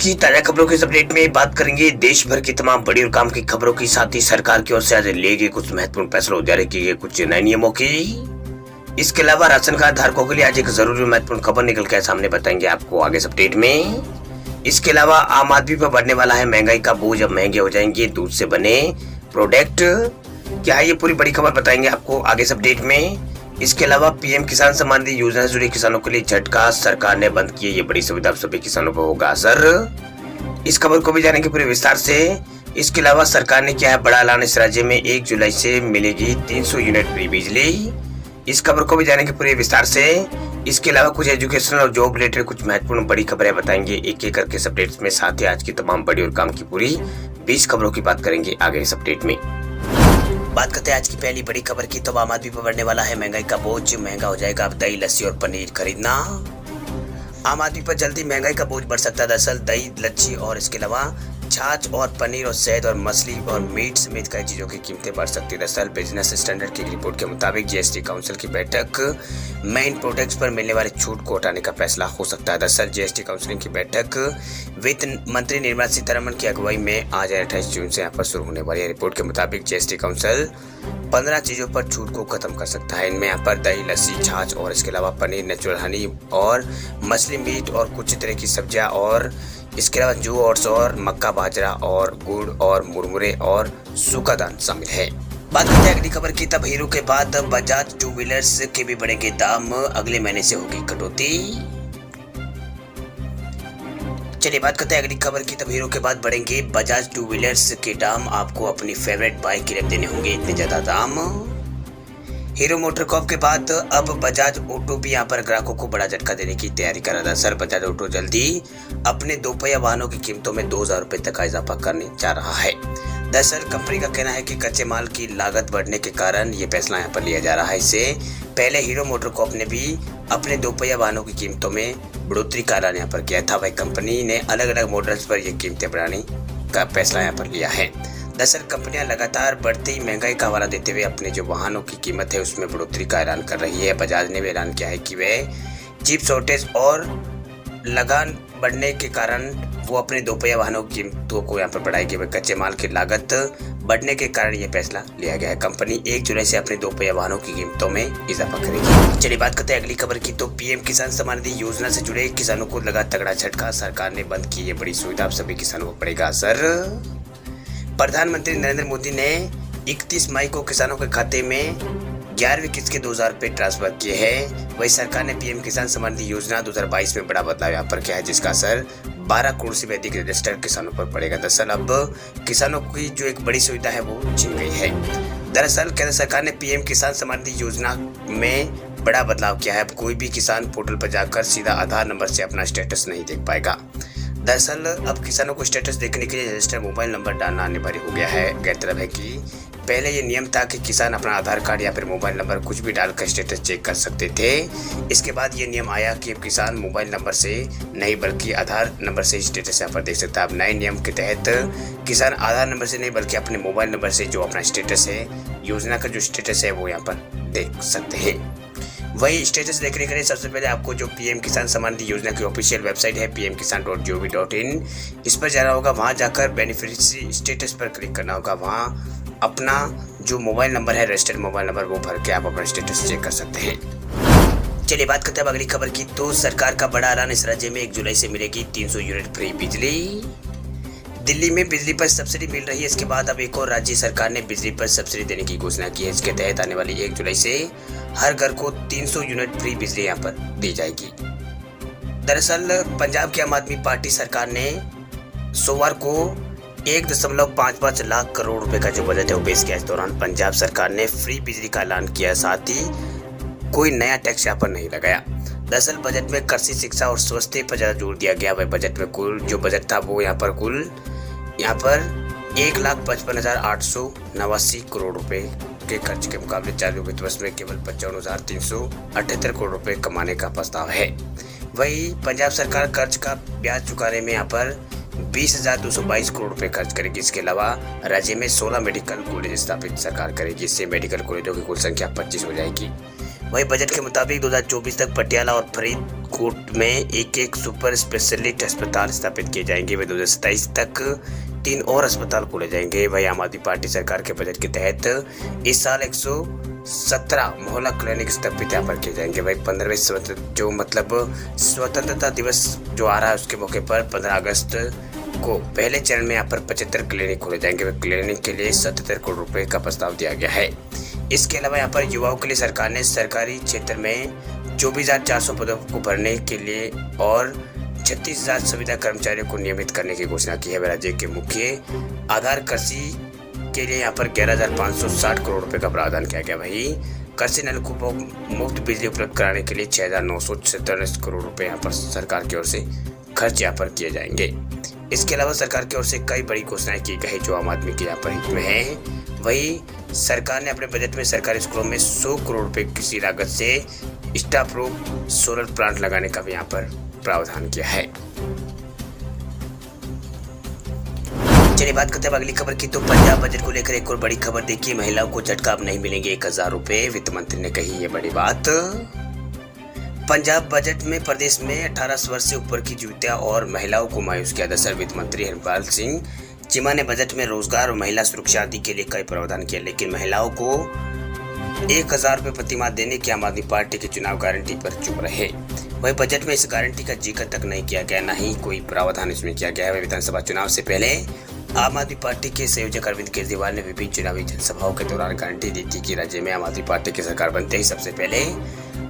की ताजा खबरों के इस अपडेट में बात करेंगे देश भर की तमाम बड़ी और काम की खबरों की, साथ ही सरकार की ओर से आज लिए गए कुछ महत्वपूर्ण फैसलों, जारी किए गए कुछ नए नियमों की। इसके अलावा राशन कार्ड धारकों के लिए आज एक जरूरी और महत्वपूर्ण खबर निकल के सामने बताएंगे आपको आगे इस अपडेट में। इसके अलावा आम आदमी पर बढ़ने वाला है महंगाई का बोझ, अब महंगे हो जाएंगे दूध से बने प्रोडक्ट। क्या है ये पूरी बड़ी खबर बताएंगे आपको आगे इस अपडेट में। इसके अलावा पीएम किसान सम्मान निधि योजना से जुड़े किसानों के लिए झटका, सरकार ने बंद की ये बड़ी सुविधा, अब सभी किसानों पर होगा असर। इस खबर को भी जानेंगे पूरे विस्तार से। इसके अलावा सरकार ने किया है बड़ा ऐलान, इस राज्य में 1 जुलाई से मिलेगी 300 यूनिट फ्री बिजली। इस खबर को भी जानेंगे पूरे विस्तार से। इसके अलावा कुछ एजुकेशन और जॉब रिलेटेड कुछ महत्वपूर्ण बड़ी खबरें बताएंगे एक एक करके इस अपडेट्स में, साथ ही आज की तमाम बड़ी और काम की पूरी 20 खबरों की बात करेंगे आगे इस अपडेट में। बात करते हैं आज की पहली बड़ी खबर की, तो आम आदमी पर बढ़ने वाला है महंगाई का बोझ, महंगा हो जाएगा अब दही, लस्सी और पनीर खरीदना। आम आदमी पर जल्दी महंगाई का बोझ बढ़ सकता है। दरअसल दही, लस्सी और इसके अलावा छाछ और पनीर और शहद और मछली और मीट समेत कई चीजों की कीमतें बढ़ सकती है। दरअसल बिजनेस स्टैंडर्ड की रिपोर्ट के मुताबिक जीएसटी काउंसिल की बैठक में इन प्रोडक्ट्स पर मिलने वाली छूट को हटाने का फैसला हो सकता है। दरअसल जीएसटी काउंसिल की बैठक वित्त मंत्री निर्मला सीतारमण की अगुवाई में आज 28 जून से यहाँ पर शुरू होने वाली है। रिपोर्ट के मुताबिक जीएसटी काउंसिल 15 चीजों पर छूट को खत्म कर सकता है। इनमें यहाँ पर दही, लस्सी, छाछ और इसके अलावा पनीर, नेचुरल हनी और मछली, मीट और कुछ तरह की सब्जियां और इसके अलावा जू और मक्का, बाजरा और गुड़ और मुरमुरे और सूखा दाल शामिल है। बात करते हैं अगली खबर की, तब हीरो के बाद बजाज टू व्हीलर्स के भी बढ़ेंगे दाम, अगले महीने से होगी कटौती। चलिए बात करते हैं अगली खबर की, तब हीरो के बाद बढ़ेंगे बजाज टू व्हीलर्स के दाम, आपको अपनी फेवरेट बाइक के लिए देने होंगे इतने ज्यादा दाम। हीरो मोटरकॉर्प के बाद अब बजाज ऑटो भी यहाँ पर ग्राहकों को बड़ा झटका देने की तैयारी कर रहा था। सर बजाज ऑटो जल्दी अपने दोपहिया वाहनों की कीमतों में 2000 रुपए तक का इजाफा करने जा रहा है। दरअसल कंपनी का कहना है कि कच्चे माल की लागत बढ़ने के कारण ये फैसला यहाँ पर लिया जा रहा है। इससे पहले हीरो मोटरकॉर्प ने भी अपने दोपहिया वाहनों की कीमतों में बढ़ोतरी का ऐलान यहाँ पर किया था। वही कंपनी ने अलग अलग मॉडल्स पर ये कीमतें बढ़ाने का फैसला यहाँ पर लिया है। दरअसल कंपनियां लगातार बढ़ती महंगाई का हवाला देते हुए अपने जो वाहनों की कीमत है उसमें बढ़ोतरी का ऐलान कर रही है। बजाज ने भी ऐलान किया है कि वह चिप शॉर्टेज और लगान बढ़ने के कारण वो अपने दोपहिया वाहनों की कीमतों को यहाँ पर बढ़ाएगी। वह कच्चे माल की लागत बढ़ने के कारण ये फैसला लिया गया है। कंपनी 1 जुलाई से अपने दोपहिया वाहनों की कीमतों में इजाफा करेगी। चलिए बात करते हैं अगली खबर की, तो पीएम किसान सम्मान निधि योजना से जुड़े किसानों को लगा तगड़ा झटका, सरकार ने बंद की ये बड़ी सुविधा, अब सभी किसानों को पड़ेगा असर। प्रधानमंत्री नरेंद्र मोदी ने 31 मई को किसानों के खाते में 11वीं किस्त के 2000 रुपए ट्रांसफर किए हैं। वही सरकार ने पीएम किसान सम्मान निधि योजना 2022 में बड़ा बदलाव यहाँ पर किया है, जिसका असर 12 करोड़ से भी अधिक रजिस्टर्ड किसानों पर पड़ेगा। दरअसल अब किसानों की जो एक बड़ी सुविधा है वो छिन गई है। दरअसल केंद्र सरकार ने पीएम किसान सम्मान निधि योजना में बड़ा बदलाव किया है। अब कोई भी किसान पोर्टल पर जाकर सीधा आधार नंबर से अपना स्टेटस नहीं देख पाएगा। दरअसल अब किसानों को स्टेटस देखने के लिए रजिस्टर्ड मोबाइल नंबर डालना अनिवार्य हो गया है। गौरतलब है कि पहले ये नियम था कि किसान अपना आधार कार्ड या फिर मोबाइल नंबर कुछ भी डालकर स्टेटस चेक कर सकते थे। इसके बाद ये नियम आया कि अब किसान मोबाइल नंबर से नहीं बल्कि आधार नंबर से ही स्टेटस यहाँ पर देख सकता है। अब नए नियम के तहत किसान आधार नंबर से नहीं बल्कि अपने मोबाइल नंबर से जो अपना स्टेटस है, योजना का जो स्टेटस है वो यहाँ पर देख सकते हैं। वही स्टेटस देखने के लिए सबसे पहले आपको जो पीएम किसान सम्मान निधि योजना की ऑफिशियल वेबसाइट है pmkisan.gov.in, इस पर जाना होगा। वहां जाकर बेनिफिशियरी स्टेटस पर क्लिक करना होगा। वहां अपना जो मोबाइल नंबर है, रजिस्टर्ड मोबाइल नंबर, वो भर के आप अपना स्टेटस चेक कर सकते हैं। चलिए बात करते हैं अगली खबर की, तो सरकार का बड़ा ऐलान, इस राज्य में 1 जुलाई से मिलेगी 300 यूनिट फ्री बिजली। दिल्ली में बिजली पर सब्सिडी मिल रही है, इसके बाद अब एक और राज्य सरकार ने बिजली पर सब्सिडी देने की घोषणा की है। इसके तहत आने वाली 1 जुलाई से हर घर को 300 यूनिट फ्री बिजली यहाँ पर दी जाएगी। दरअसल पंजाब की आम आदमी पार्टी सरकार ने सोमवार को 1.55 लाख करोड़ रुपए का जो बजट है वो पेश किया। इस दौरान पंजाब सरकार ने फ्री बिजली का ऐलान किया, साथ ही कोई नया टैक्स यहाँ पर नहीं लगाया। दरअसल बजट में कृषि, शिक्षा और स्वास्थ्य पर ज्यादा जोर दिया गया। वह बजट में कुल जो बजट था वो यहाँ पर 1,55,889 करोड़ रुपए के खर्च के मुकाबले चालू वित्त वर्ष में केवल 55,378 करोड़ रुपए कमाने का प्रस्ताव है। वही पंजाब सरकार कर्ज का ब्याज चुकाने में यहाँ पर 20,222 करोड़ रुपए खर्च करेगी। इसके अलावा राज्य में 16 मेडिकल कॉलेज स्थापित सरकार करेगी। इससे मेडिकल कॉलेजों की कुल संख्या 25 हो जाएगी। वही बजट के मुताबिक 2024 तक पटियाला और फरीदकोट में एक सुपर स्पेशलिस्ट अस्पताल स्थापित किए जाएंगे। वही 2027 तक 3 और अस्पताल खोले जाएंगे। वही आम आदमी पार्टी सरकार के बजट के तहत इस साल 117 मोहल्ला क्लिनिक स्थापित यहाँ पर किए जाएंगे। वही 15वें स्वतंत्रता दिवस जो आ रहा है उसके मौके पर 15 अगस्त को पहले चरण में यहाँ पर 75 क्लिनिक खोले जाएंगे। वह क्लिनिक के लिए 77 करोड़ रुपए का प्रस्ताव दिया गया है। इसके अलावा यहाँ पर युवाओं के लिए सरकार ने सरकारी क्षेत्र में 24,400 पदों को भरने के लिए और 36,000 संविदा कर्मचारियों को नियमित करने की घोषणा की है। राज्य के मुख्य आधार कृषि के लिए यहाँ पर 11,560 करोड़ रुपए का प्रावधान किया गया। वही कृषि नलकूपों मुफ्त बिजली उपलब्ध कराने के लिए 6,947 करोड़ रुपए यहाँ पर सरकार की ओर से खर्च यहाँ पर किए जाएंगे। इसके अलावा सरकार की ओर से कई बड़ी घोषणाएं की गई जो आम आदमी के यहाँ पर हित में है। वही सरकार ने अपने बजट में सरकारी स्कूलों में 100 करोड़ रुपए की लागत से स्टाफ प्रूफ सोलर प्लांट लगाने का भी यहाँ पर प्रावधान किया है। चलिए बात करते हैं अगली खबर की। तो पंजाब बजट को लेकर एक और बड़ी खबर देखिए। महिलाओं को झटका अब नहीं मिलेंगे 1,000 रुपए, वित्त मंत्री ने कही ये बड़ी बात। पंजाब बजट में प्रदेश में 18 वर्ष से ऊपर की युवतियां और महिलाओं को मायूस किया। दरअसल वित्त मंत्री हरपाल सिंह चीमा ने बजट में रोजगार और महिला सुरक्षा आदि के लिए कई प्रावधान किए, लेकिन महिलाओं को 1,000 रुपए प्रतिमाह देने की आम आदमी पार्टी की चुनाव गारंटी पर चुप रहे। वही बजट में इस गारंटी का जिक्र तक नहीं किया गया, न ही कोई प्रावधान इसमें किया गया है। विधानसभा चुनाव से पहले आम आदमी पार्टी के संयोजक अरविंद केजरीवाल ने विभिन्न चुनावी जनसभाओं के दौरान गारंटी दी थी कि राज्य में आम आदमी पार्टी की सरकार बनते ही सबसे पहले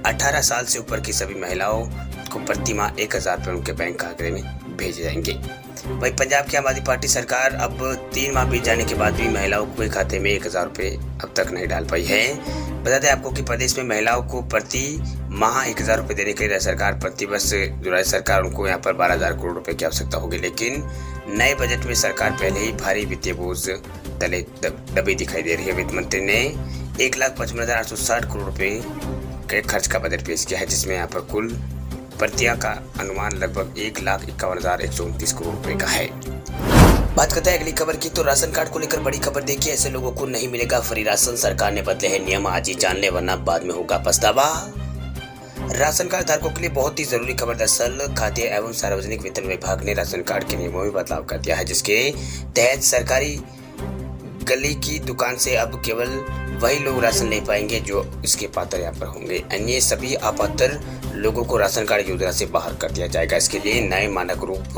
18 साल से ऊपर की सभी महिलाओं को प्रति माह 1,000 रुपए उनके बैंक खाते में भेजे जाएंगे। वही पंजाब की आम आदमी पार्टी सरकार अब 3 माह बीत जाने के बाद भी महिलाओं के खाते में 1,000 रुपए अब तक नहीं डाल पाई है। बता दें आपको कि प्रदेश में महिलाओं को प्रति माह 1,000 रुपए देने के लिए सरकार प्रतिवर्ष जो सरकार उनको यहाँ पर 12,000 करोड़ रुपए की आवश्यकता होगी, लेकिन नए बजट में सरकार पहले ही भारी वित्तीय बोझ तले दबी दिखाई दे रही है। वित्त मंत्री ने 1,55,860 करोड़ रुपए के खर्च का बजट पेश किया है, जिसमें यहाँ पर कुल प्रतियां का अनुमान लगभग 1,51,129 करोड़ रुपए का है। बात करते हैं अगली खबर की। तो राशन कार्ड को लेकर बड़ी खबर देखिए। ऐसे लोगों को नहीं मिलेगा फ्री राशन, सरकार ने बदले हैं नियम, आज ही जान ले वरना बाद में होगा पछतावा। राशन कार्ड धारकों के लिए बहुत ही जरूरी खबर। दरअसल खाद्य एवं सार्वजनिक वितरण विभाग ने राशन कार्ड के नियमों में बदलाव कर दिया है, जिसके तहत सरकारी गली की दुकान से अब केवल वही लोग राशन ले पाएंगे जो इसके पात्र यहाँ पर होंगे। अन्य सभी अपात्र लोगों को राशन कार्ड योजना से बाहर कर दिया जाएगा। इसके लिए नए मानक रूप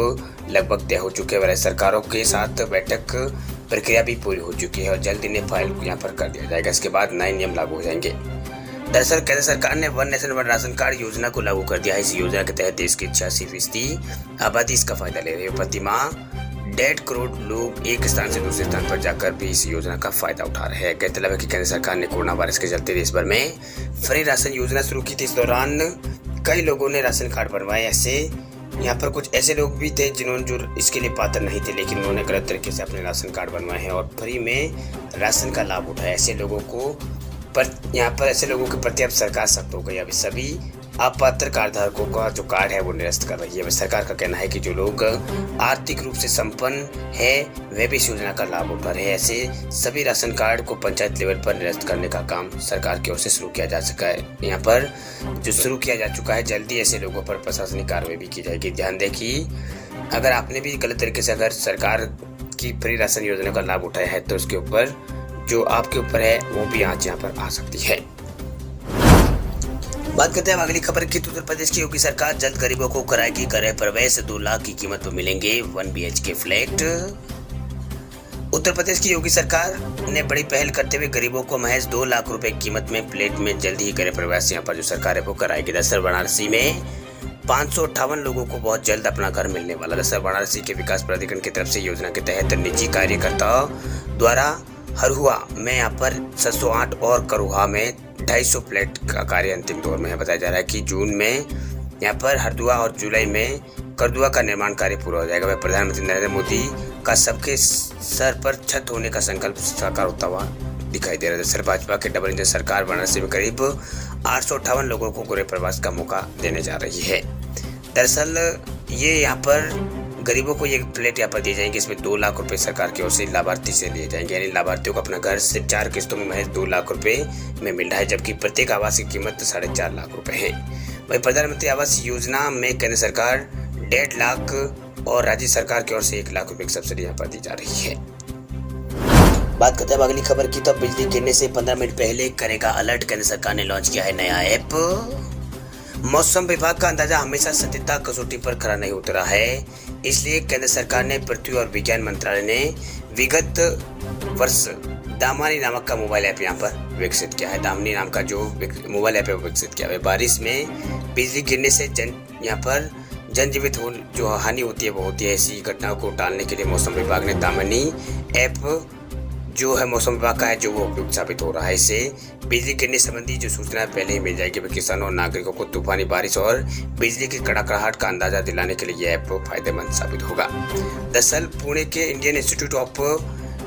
लगभग तय हो चुके हैं। सरकारों के साथ बैठक प्रक्रिया भी पूरी हो चुकी है और जल्द इन्हें फाइल यहाँ पर कर दिया जाएगा। इसके बाद नए नियम लागू हो जाएंगे। दरअसल केंद्र सरकार ने one nation one ration card योजना को लागू कर दिया है। इस योजना के तहत देश के 86% आबादी इसका फायदा ले रही है। प्रति माह 1.5 करोड़ लोग एक स्थान से दूसरे स्थान पर जाकर भी इस योजना का फायदा उठा रहे हैं। गौरतलब है कि केंद्र सरकार ने कोरोना वायरस के चलते देश भर में फ्री राशन योजना शुरू की थी। इस दौरान कई लोगों ने राशन कार्ड बनवाए। ऐसे यहाँ पर कुछ ऐसे लोग भी थे जिन्होंने जो इसके लिए पात्र नहीं थे, लेकिन उन्होंने गलत तरीके से अपने राशन कार्ड बनवाए हैं और फ्री में राशन का लाभ उठाया। ऐसे लोगों को यहाँ पर ऐसे लोगों के प्रति अब सरकार सख्त हो गई। अभी सभी अपात्र कार्डधारकों का जो कार्ड है वो निरस्त कर रही है। सरकार का कहना है कि जो लोग आर्थिक रूप से संपन्न है वे भी इस योजना का लाभ उठा रहे हैं। ऐसे सभी राशन कार्ड को पंचायत लेवल पर निरस्त करने का काम सरकार की ओर से शुरू किया जा सका है। यहाँ पर जो शुरू किया जा चुका है, जल्दी ऐसे लोगों पर प्रशासनिक कार्रवाई भी की जाएगी। ध्यान दें कि अगर आपने भी गलत तरीके से अगर सरकार की फ्री राशन योजना का लाभ उठाया है तो उसके ऊपर जो आपके ऊपर है वो भी आज यहाँ पर आ सकती है। बात करते हैं अगली खबर की। उत्तर प्रदेश की योगी सरकार जल्द गरीबों को कराएगी गृह प्रवेश, 2 लाख की कीमत पर मिलेंगे 1 BHK फ्लैट। उत्तर प्रदेश की योगी सरकार ने बड़ी पहल करते हुए गरीबों को महज 2 लाख रुपए की कीमत में फ्लैट में जल्द ही गृह प्रवेश यहाँ पर जो सरकार है वो कराएगी। दरअसल वाराणसी में 558 लोगों को बहुत जल्द अपना घर मिलने वाला। दरअसल वाराणसी के विकास प्राधिकरण की तरफ से योजना के तहत निजी कार्यकर्ताओं द्वारा हरहुआ में यहाँ पर 708 और करुहा में 250 फ्लैट का कार्य अंतिम दौर में है। बताया जा रहा है कि जून में यहाँ पर हरदुआ और जुलाई में करदुआ का निर्माण कार्य पूरा हो जाएगा। वह प्रधानमंत्री नरेंद्र मोदी का सबके सर पर छत होने का संकल्प साकार होता हुआ दिखाई दे रहा है। दरअसल भाजपा के डबल इंजन सरकार वाराणसी में करीब 858 लोगों को गृह प्रवेश का मौका देने जा रही है। दरअसल ये यहाँ पर गरीबों को ये प्लेट यहाँ पर दी जाएंगी। इसमें 2 लाख रुपए सरकार की ओर से लाभार्थी से लिए जाएंगे, यानी लाभार्थियों को अपना घर सिर्फ 4 किस्तों में महज 2 लाख रुपए में मिल रहा है, जबकि प्रत्येक आवास की कीमत 4.5 लाख रुपए है। वही प्रधानमंत्री आवास योजना में केंद्र सरकार 1.5 लाख और राज्य सरकार की ओर से 1 लाख रुपए की सब्सिडी यहाँ पर दी जा रही है। बात करते हैं अगली खबर की। तो बिजली गिरने से 15 मिनट पहले करेगा अलर्ट, केंद्र सरकार ने लॉन्च किया है नया ऐप। मौसम विभाग का अंदाजा हमेशा सत्यता कसौटी पर खरा नहीं उतरा है, इसलिए केंद्र सरकार ने पृथ्वी और विज्ञान मंत्रालय ने विगत वर्ष दामनी नामक का मोबाइल ऐप यहाँ पर विकसित किया है। दामनी नाम का जो मोबाइल ऐप है वो विकसित किया है। बारिश में बिजली गिरने से यहाँ पर जनजीवित जो हानि होती है वो होती है। ऐसी घटनाओं को टालने के लिए मौसम विभाग ने दामनी ऐप जो है मौसम विभाग का है जो वो उपयुक्त साबित हो रहा है। इससे बिजली गिरने संबंधी जो सूचना पहले ही मिल जाएगी। किसानों और नागरिकों को तूफानी बारिश और बिजली की कड़ाकड़ाहट का अंदाजा दिलाने के लिए यह ऐप फायदेमंद साबित होगा। दरअसल पुणे के इंडियन इंस्टीट्यूट ऑफ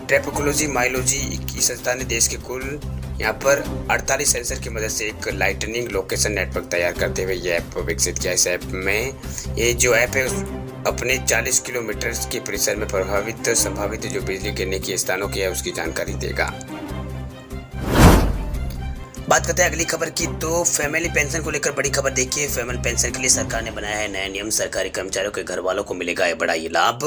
ट्रॉपिकोलॉजी माइलॉजी की संस्था ने देश के कुल यहाँ पर 48 सेंसर की मदद से एक लाइटनिंग लोकेशन नेटवर्क तैयार करते हुए यह ऐप विकसित किया। इस ऐप में ये जो ऐप है अपने 40 किलोमीटर के परिसर में संभावित जो बिजली गिरने के स्थानों की है उसकी जानकारी देगा। बात करते हैं अगली खबर की। तो फैमिली पेंशन को लेकर बड़ी खबर देखिए। फैमिली पेंशन के लिए सरकार ने बनाया है नया नियम, सरकारी कर्मचारियों के घर वालों को मिलेगा ये बड़ा लाभ।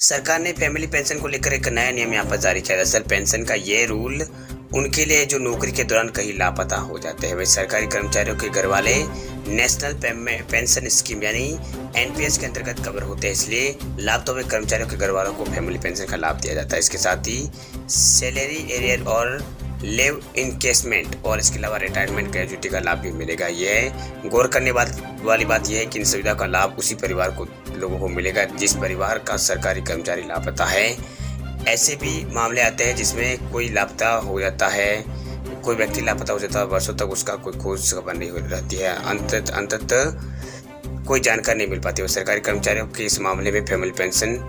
सरकार ने फैमिली पेंशन को लेकर एक नया नियम यहाँ पर जारी किया। दरअसल पेंशन का ये रूल उनके लिए जो नौकरी के दौरान कहीं लापता हो जाते हैं। वही सरकारी कर्मचारियों के घर वाले नेशनल पेंशन स्कीम यानी एनपीएस के अंतर्गत कवर होते हैं, इसलिए लाभ तो कर्मचारियों के घर वालों को फैमिली पेंशन का लाभ दिया जाता है। इसके साथ ही सैलरी एरियर और लिव इनकेसमेंट और इसके अलावा रिटायरमेंट ग्रेजुटी का लाभ भी मिलेगा। यह गौर करने वाली बात यह है कि इन सुविधा का लाभ उसी परिवार को लोगों को मिलेगा जिस परिवार का सरकारी कर्मचारी लापता है। ऐसे भी मामले आते हैं जिसमें कोई लापता हो जाता है, कोई व्यक्ति लापता हो जाता है, वर्षों तक उसका कोई खोज खबर नहीं रहती है, अंततः कोई जानकारी नहीं मिल पाती है। सरकारी कर्मचारियों के इस मामले में फैमिली पेंशन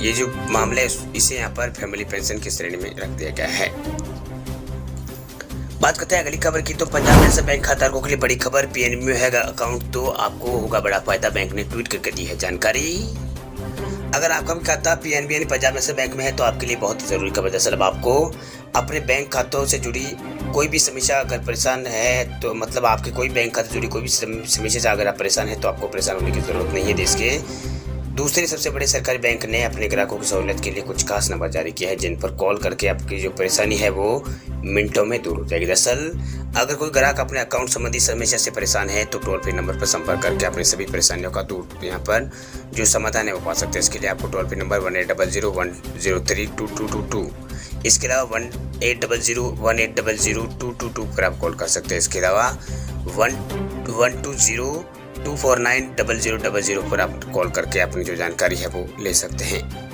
ये जो मामला है इसे यहाँ पर फैमिली पेंशन की श्रेणी में रख दिया गया है। बात करते हैं अगली खबर की। तो पंजाब नेशनल बैंक खाताधारकों के लिए बड़ी खबर, पीएनबी में है अकाउंट तो आपको होगा बड़ा फायदा, बैंक ने ट्वीट करके दी है जानकारी। अगर आपका भी खाता पीएनबी यानी पंजाब नेशनल बैंक में है तो आपके लिए बहुत ही जरूरी खबर। दरअसल अब आपको अपने बैंक खातों से जुड़ी कोई भी समस्या अगर परेशान है तो मतलब आपके कोई बैंक खाते से जुड़ी कोई भी समस्या से अगर आप परेशान है तो आपको परेशान होने की जरूरत नहीं है। देश के दूसरे सबसे बड़े सरकारी बैंक ने अपने ग्राहकों की सहूलियत के लिए कुछ खास नंबर जारी किया है जिन पर कॉल करके आपकी जो परेशानी है वो मिनटों में दूर हो जाएगी। दरअसल अगर कोई ग्राहक अपने अकाउंट संबंधी समस्या से परेशान है तो टोल फ्री नंबर पर संपर्क करके अपनी सभी परेशानियों का दूर यहाँ पर जो समाधान है वो पा सकते हैं। इसके लिए आपको टोल फ्री नंबर 1800-103-2222 इसके अलावा 1800-1800-2222 पर आप कॉल कर सकते हैं। इसके अलावा 120-249-0000 पर आप कॉल करके अपनी जो जानकारी है वो ले सकते हैं।